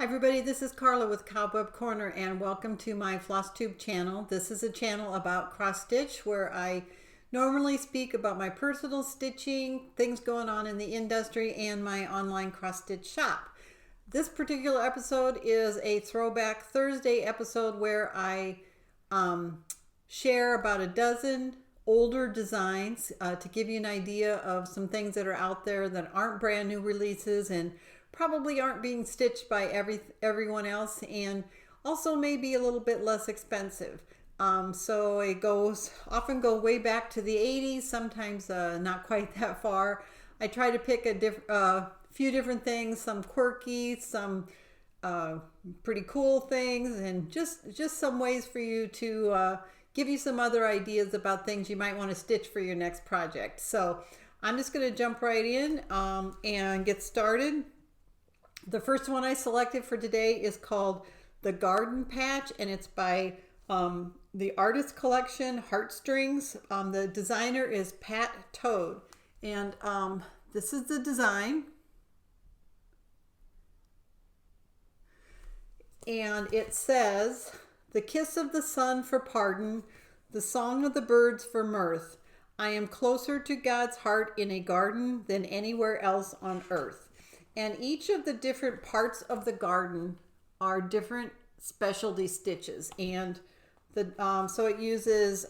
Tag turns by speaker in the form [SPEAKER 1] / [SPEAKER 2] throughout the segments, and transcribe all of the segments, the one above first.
[SPEAKER 1] Hi everybody, this is Carla with Cobweb Corner and welcome to my FlossTube channel. This is a channel about cross stitch where I normally speak about my personal stitching, things going on in the industry, and my online cross stitch shop. This particular episode is a Throwback Thursday episode where I share about a dozen older designs to give you an idea of some things that are out there that aren't brand new releases and probably aren't being stitched by everyone else, and also maybe a little bit less expensive. So it often go way back to the 80s, sometimes not quite that far. I try to pick a few different things, some quirky, some pretty cool things, and just some ways for you to give you some other ideas about things you might want to stitch for your next project. So I'm just going to jump right in and get started. The first one I selected for today is called The Garden Patch, and it's by the Artist Collection Heartstrings. The designer is Pat Toad, and this is the design. And it says, "The kiss of the sun for pardon, the song of the birds for mirth. I am closer to God's heart in a garden than anywhere else on earth." And each of the different parts of the garden are different specialty stitches. And so it uses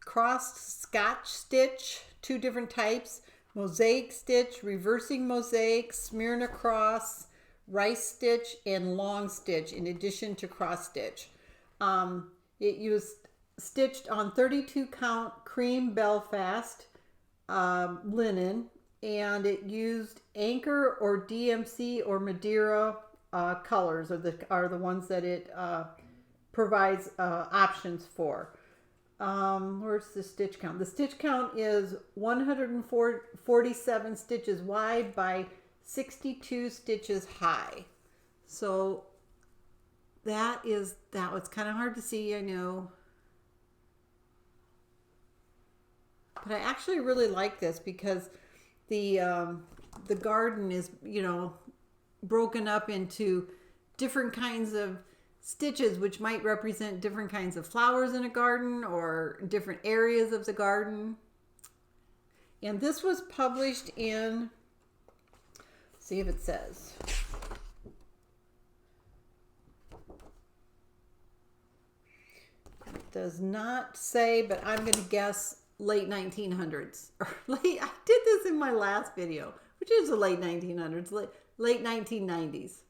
[SPEAKER 1] crossed Scotch stitch, two different types, mosaic stitch, reversing mosaic, Smyrna cross, rice stitch, and long stitch in addition to cross stitch. It used stitched on 32 count cream Belfast linen, and it used Anchor or DMC or Madeira colors are the ones that it provides options for. Where's the stitch count? The stitch count is 147 stitches wide by 62 stitches high. So that was kind of hard to see, I know. But I actually really like this because the garden is, broken up into different kinds of stitches, which might represent different kinds of flowers in a garden or different areas of the garden. And this was published in, see if it says. It does not say, but I'm going to guess late 1900s. I did this in my last video, which is the late 1900s, late 1990s.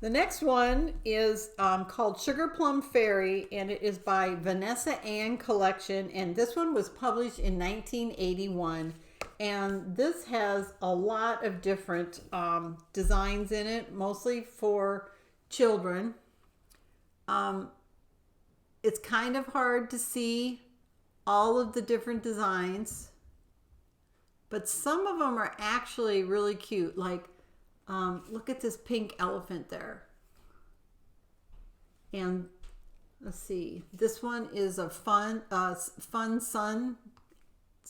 [SPEAKER 1] The next one is called Sugar Plum Fairy, and it is by Vanessa Ann Collection, and this one was published in 1981. And this has a lot of different designs in it, mostly for children. It's kind of hard to see all of the different designs, but some of them are actually really cute. Like, look at this pink elephant there. And let's see, this one is a fun sun.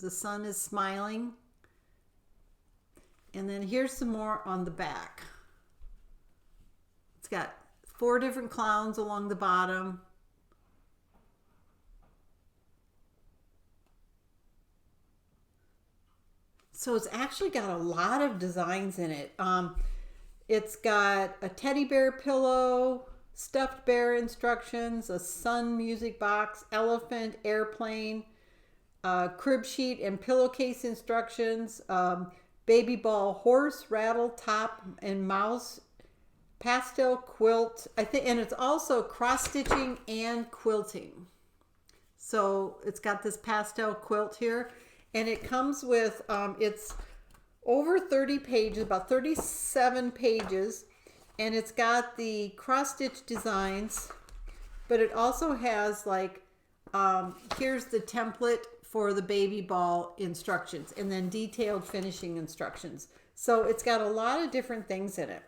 [SPEAKER 1] The sun is smiling. And then here's some more on the back. It's got 4 different clowns along the bottom. So it's actually got a lot of designs in it. It's got a teddy bear pillow, stuffed bear instructions, a sun music box, elephant, airplane, crib sheet and pillowcase instructions, baby ball horse, rattle, top and mouse, pastel quilt, and it's also cross stitching and quilting. So it's got this pastel quilt here, and it comes with it's over 30 pages, about 37 pages, and it's got the cross stitch designs, but it also has like here's the template for the baby ball instructions, and then detailed finishing instructions. So it's got a lot of different things in it.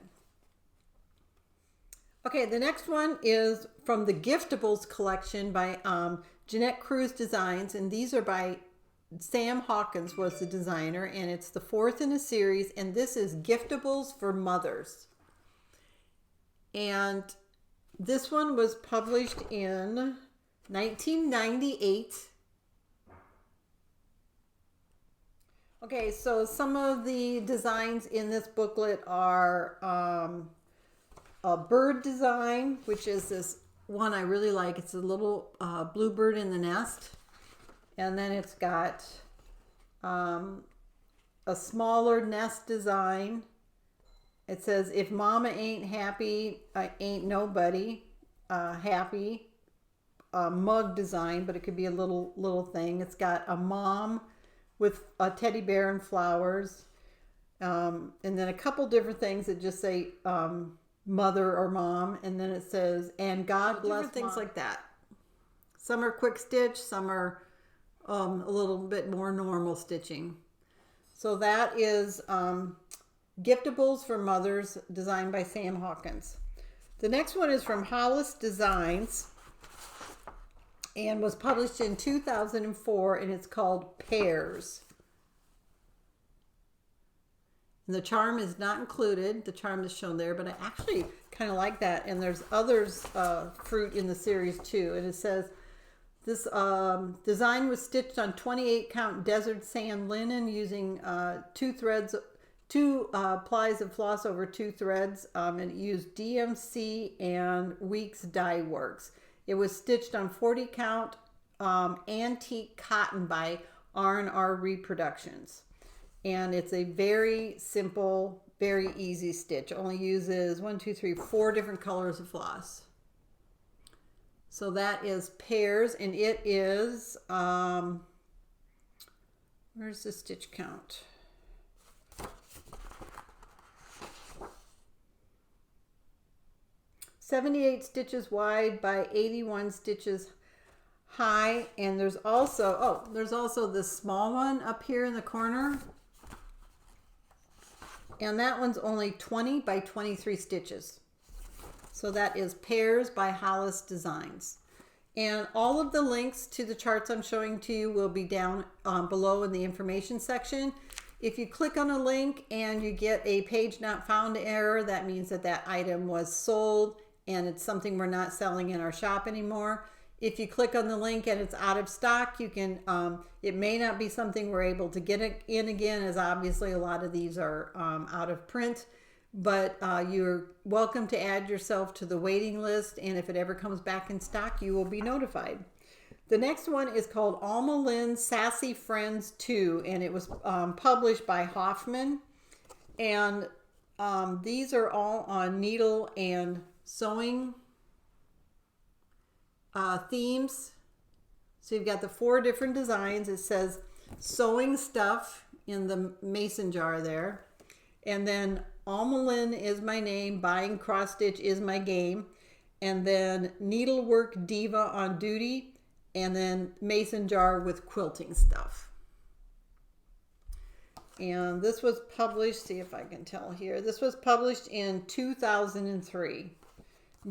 [SPEAKER 1] Okay, the next one is from the Giftables collection by Jeanette Cruz Designs, and these are by Sam Hawkins was the designer, and it's the 4th in a series, and this is Giftables for Mothers. And this one was published in 1998. Okay, so some of the designs in this booklet are a bird design, which is this one I really like. It's a little bluebird in the nest. And then it's got a smaller nest design. It says, if mama ain't happy, ain't nobody happy. Mug design, but it could be a little thing. It's got a mom with a teddy bear and flowers. And then a couple different things that just say mother or mom. And then it says, and God bless different things like that. Some are quick stitch, some are a little bit more normal stitching. So that is Giftables for Mothers, designed by Sam Hawkins. The next one is from Hollis Designs and was published in 2004, and it's called Pears. And the charm is not included. The charm is shown there, but I actually kind of like that. And there's others fruit in the series too. And it says, this design was stitched on 28 count desert sand linen using 2 plies of floss over 2 threads. And it used DMC and Weeks Dye Works. It was stitched on 40 count antique cotton by R&R Reproductions. And it's a very simple, very easy stitch. Only uses 4 different colors of floss. So that is Pears, and it is, where's the stitch count? "78 stitches wide by 81 stitches high." And there's also, this small one up here in the corner. And that one's only 20 by 23 stitches. So that is Pears by Hollis Designs. And all of the links to the charts I'm showing to you will be down below in the information section. If you click on a link and you get a page not found error, that means that that item was sold and it's something we're not selling in our shop anymore. If you click on the link and it's out of stock, you can, it may not be something we're able to get it in again, as obviously a lot of these are out of print. But you're welcome to add yourself to the waiting list, and if it ever comes back in stock, you will be notified. The next one is called Alma Lynn Sassy Friends 2, and it was published by Hoffman. And these are all on needle and sewing themes. So you've got the 4 different designs. It says sewing stuff in the mason jar there. And then Alma Lynn is my name, buying cross stitch is my game, and then needlework diva on duty, and then mason jar with quilting stuff. And this was published, see if I can tell here, this was published in 2003.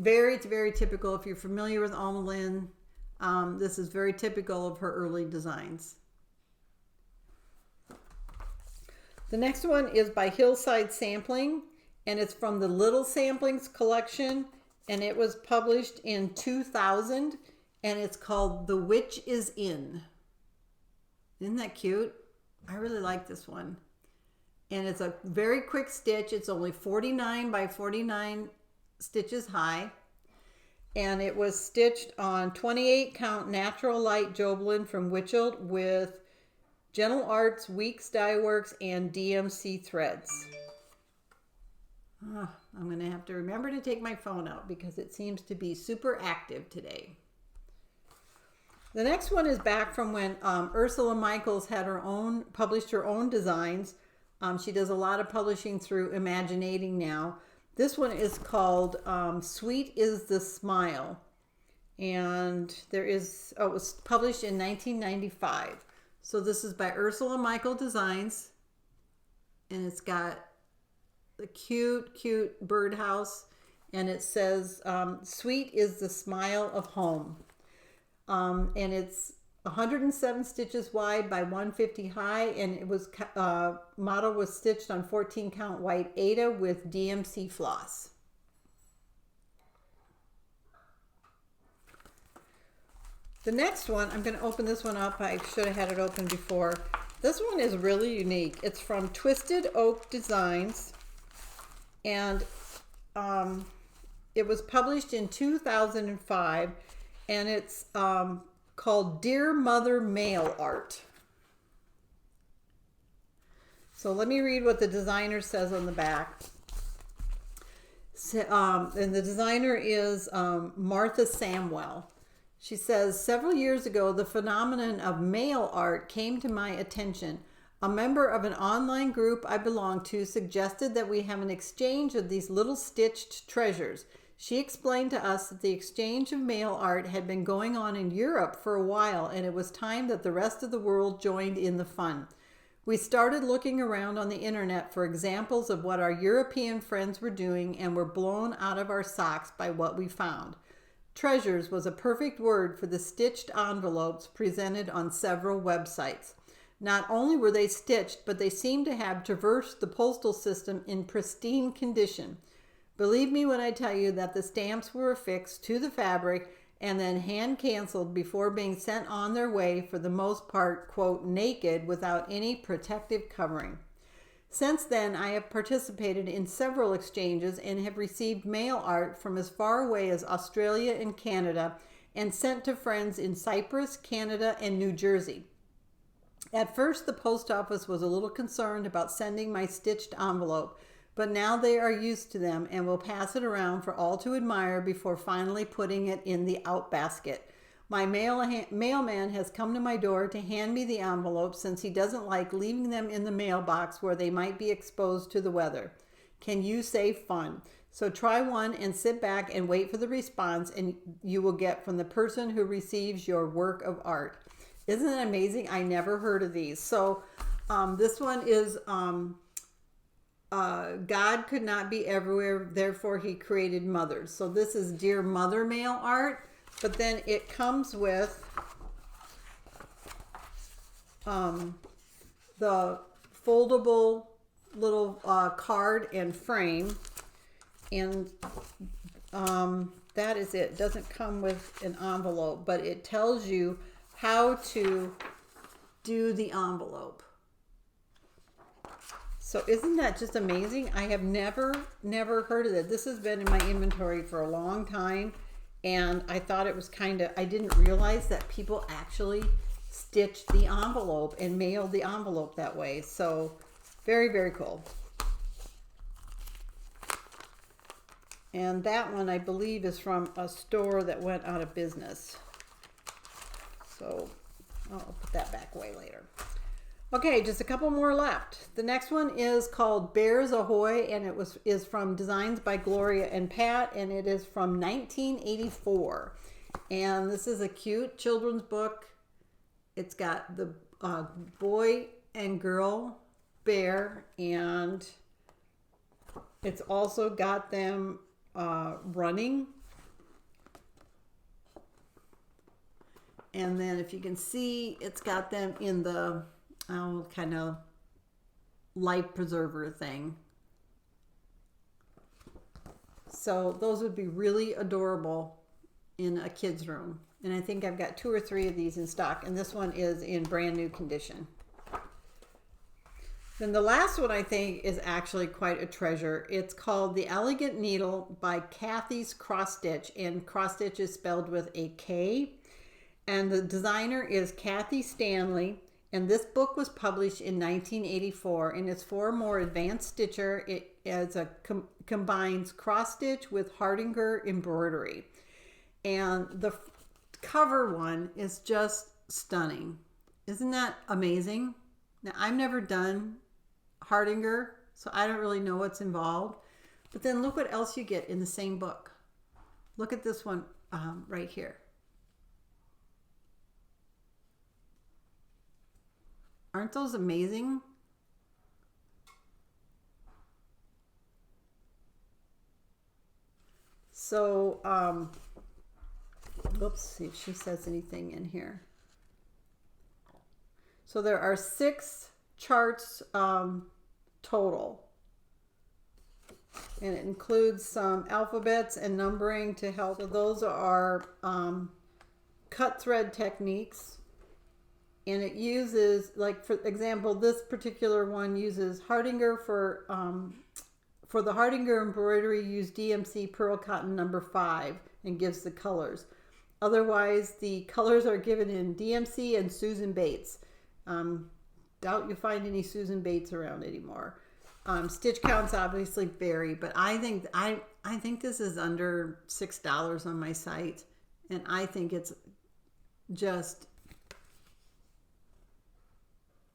[SPEAKER 1] It's very typical. If you're familiar with Alma Lynn, this is very typical of her early designs. The next one is by Hillside Sampling, and it's from the Little Samplings collection, and it was published in 2000, and it's called The Witch is In. Isn't that cute? I really like this one. And it's a very quick stitch. It's only 49 by 49 stitches high, and it was stitched on 28 count natural light Joblin from Witchelt with Gentle Arts, Weeks Dye Works, and DMC threads. I'm going to have to remember to take my phone out because it seems to be super active today. The next one is back from when Ursula Michaels had published her own designs. She does a lot of publishing through Imaginating now. This one is called Sweet is the Smile. And it was published in 1995. So this is by Ursula Michael Designs, and it's got the cute birdhouse, and it says, "Sweet is the smile of home." And it's 107 stitches wide by 150 high, and it was model was stitched on 14 count white Aida with DMC floss. The next one, I'm going to open this one up. I should have had it open before. This one is really unique. It's from Twisted Oak Designs, and it was published in 2005, and it's called Dear Mother Mail Art. So let me read what the designer says on the back. And the designer is Martha Samwell. She says, several years ago, the phenomenon of mail art came to my attention. A member of an online group I belong to suggested that we have an exchange of these little stitched treasures. She explained to us that the exchange of mail art had been going on in Europe for a while, and it was time that the rest of the world joined in the fun. We started looking around on the internet for examples of what our European friends were doing, and were blown out of our socks by what we found. Treasures was a perfect word for the stitched envelopes presented on several websites. Not only were they stitched, but they seemed to have traversed the postal system in pristine condition. Believe me when I tell you that the stamps were affixed to the fabric and then hand canceled before being sent on their way, for the most part, quote, naked, without any protective covering. Since then, I have participated in several exchanges and have received mail art from as far away as Australia and Canada, and sent to friends in Cyprus, Canada, and New Jersey. At first, the post office was a little concerned about sending my stitched envelope, but now they are used to them and will pass it around for all to admire before finally putting it in the out basket. My mailman has come to my door to hand me the envelopes, since he doesn't like leaving them in the mailbox where they might be exposed to the weather. Can you say fun? So try one and sit back and wait for the response, and you will get from the person who receives your work of art. Isn't it amazing? I never heard of these. So this one is God could not be everywhere, therefore he created mothers. So this is Dear Mother mail art. But then it comes with the foldable little card and frame, and that is it. It doesn't come with an envelope, but it tells you how to do the envelope. So isn't that just amazing? I have never heard of it. This has been in my inventory for a long time. And I thought it was I didn't realize that people actually stitched the envelope and mailed the envelope that way. So very, very cool. And that one, I believe, is from a store that went out of business. So I'll put that back away later. Okay, just a couple more left. The next one is called Pears, Ahoy, and it is from Designs by Gloria and Pat, and it is from 1984. And this is a cute children's book. It's got the boy and girl bear, and it's also got them running. And then if you can see, it's got them in the kind of life preserver thing. So those would be really adorable in a kid's room. And I think I've got 2 or 3 of these in stock, and this one is in brand new condition. Then the last one I think is actually quite a treasure. It's called The Elegant Needle by Kathy's Cross Stitch, and cross stitch is spelled with a K. And the designer is Kathy Stanley. And this book was published in 1984, and it's for a more advanced stitcher. It combines cross stitch with Hardanger embroidery. And the cover one is just stunning. Isn't that amazing? Now, I've never done Hardanger, so I don't really know what's involved. But then look what else you get in the same book. Look at this one right here. Aren't those amazing? So, let's see if she says anything in here. So there are 6 charts total. And it includes some alphabets and numbering to help. So those are cut thread techniques. And it uses, like for example, this particular one uses Hardinger for the Hardinger embroidery, use DMC Pearl Cotton number 5 and gives the colors. Otherwise, the colors are given in DMC and Susan Bates. Doubt you find any Susan Bates around anymore. Stitch counts obviously vary, but I think this is under $6 on my site, and I think it's just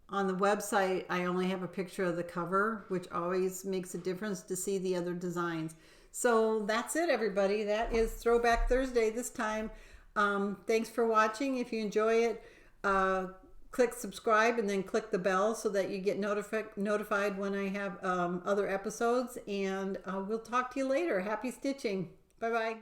[SPEAKER 1] on the website. I only have a picture of the cover, which always makes a difference to see the other designs. So that's it, everybody. That is Throwback Thursday this time. Thanks for watching. If you enjoy it, click subscribe and then click the bell so that you get notified when I have other episodes. And we'll talk to you later. Happy stitching. Bye-bye.